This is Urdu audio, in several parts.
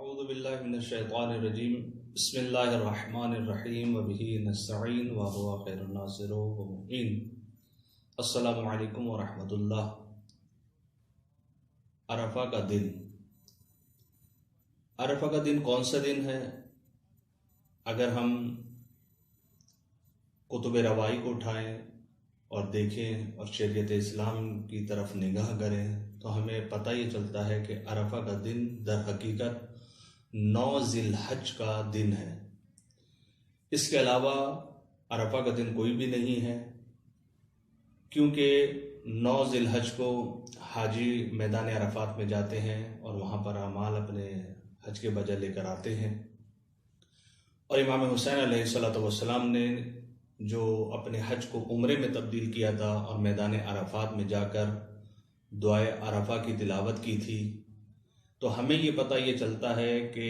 اعوذ باللہ من الشیطان الرجیم بسم اللہ الرحمن الرحیم وبہ نستعین وہو خیر الناصر ومعین۔ السلام علیکم ورحمۃ اللہ۔ عرفہ کا دن، عرفہ کا دن کون سا دن ہے؟ اگر ہم کتب روائی کو اٹھائیں اور دیکھیں اور شریعت اسلام کی طرف نگاہ کریں تو ہمیں پتہ یہ چلتا ہے کہ عرفہ کا دن در حقیقت 9 ذی الحج کا دن ہے۔ اس کے علاوہ عرفہ کا دن کوئی بھی نہیں ہے، کیونکہ 9 ذی الحج کو حاجی میدان عرفات میں جاتے ہیں اور وہاں پر اعمال اپنے حج کے بجا لے کر آتے ہیں۔ اور امام حسین علیہ السلام نے جو اپنے حج کو عمرے میں تبدیل کیا تھا اور میدان عرفات میں جا کر دعائے عرفہ کی تلاوت کی تھی، تو ہمیں یہ پتہ یہ چلتا ہے کہ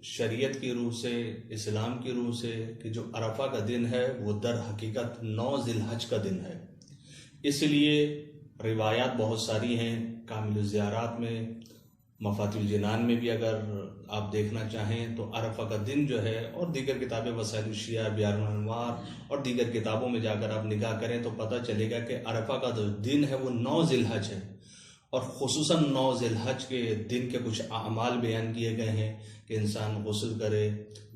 شریعت کی روح سے، اسلام کی روح سے، کہ جو عرفہ کا دن ہے وہ در حقیقت 9 ذی الحج کا دن ہے۔ اس لیے روایات بہت ساری ہیں، کامل الزیارات میں، مفاتیح الجنان میں بھی اگر آپ دیکھنا چاہیں تو عرفہ کا دن جو ہے، اور دیگر کتابیں وسائل الشیعہ، بیان الانوار اور دیگر کتابوں میں جا کر آپ نگاہ کریں تو پتہ چلے گا کہ عرفہ کا جو دن ہے وہ 9 ذی الحج ہے، اور خصوصاً 9 ذی الحج کے دن کے کچھ اعمال بیان کیے گئے ہیں کہ انسان غسل کرے،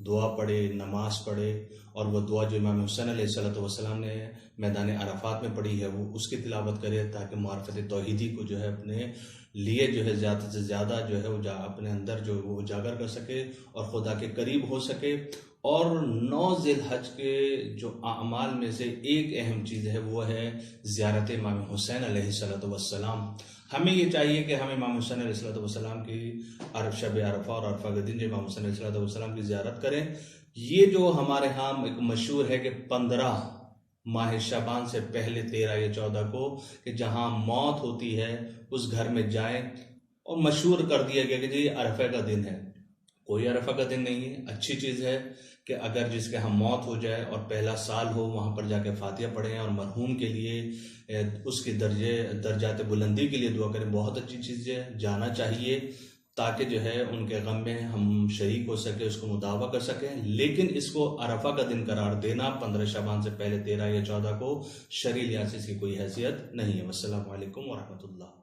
دعا پڑھے، نماز پڑھے، اور وہ دعا جو امام حسین علیہ السلام نے میدان عرفات میں پڑھی ہے وہ اس کی تلاوت کرے، تاکہ معرفت توحیدی کو جو ہے اپنے لیے جو ہے زیادہ سے زیادہ جو ہے وہ اپنے اندر جو وہ اجاگر کر سکے اور خدا کے قریب ہو سکے۔ اور 9 ذی الحج کے جو اعمال میں سے ایک اہم چیز ہے وہ ہے زیارت امام حسین علیہ السلام۔ ہمیں یہ چاہیے کہ ہم امام حسین علیہ السلام کی شب عرفہ اور عرفہ کے دن جو امام حسین علیہ السلام کی زیارت کریں۔ یہ جو ہمارے ہاں ایک مشہور ہے کہ 15 ماہ شعبان سے پہلے 13 یا 14 کو کہ جہاں موت ہوتی ہے اس گھر میں جائیں، اور مشہور کر دیا گیا کہ جی عرفہ کا دن ہے۔ کوئی عرفہ کا دن نہیں ہے۔ اچھی چیز ہے کہ اگر جس کے ہاں موت ہو جائے اور پہلا سال ہو وہاں پر جا کے فاتحہ پڑھیں اور مرحوم کے لیے اس کی درجات بلندی کے لیے دعا کریں، بہت اچھی چیز ہے، جانا چاہیے تاکہ جو ہے ان کے غم میں ہم شریک ہو سکے، اس کو مداوع کر سکیں۔ لیکن اس کو عرفہ کا دن قرار دینا 15 شعبان سے پہلے 13 یا 14 کو شرعی لحاظ سے اس کی کوئی حیثیت نہیں ہے۔ والسلام علیکم ورحمۃ اللہ۔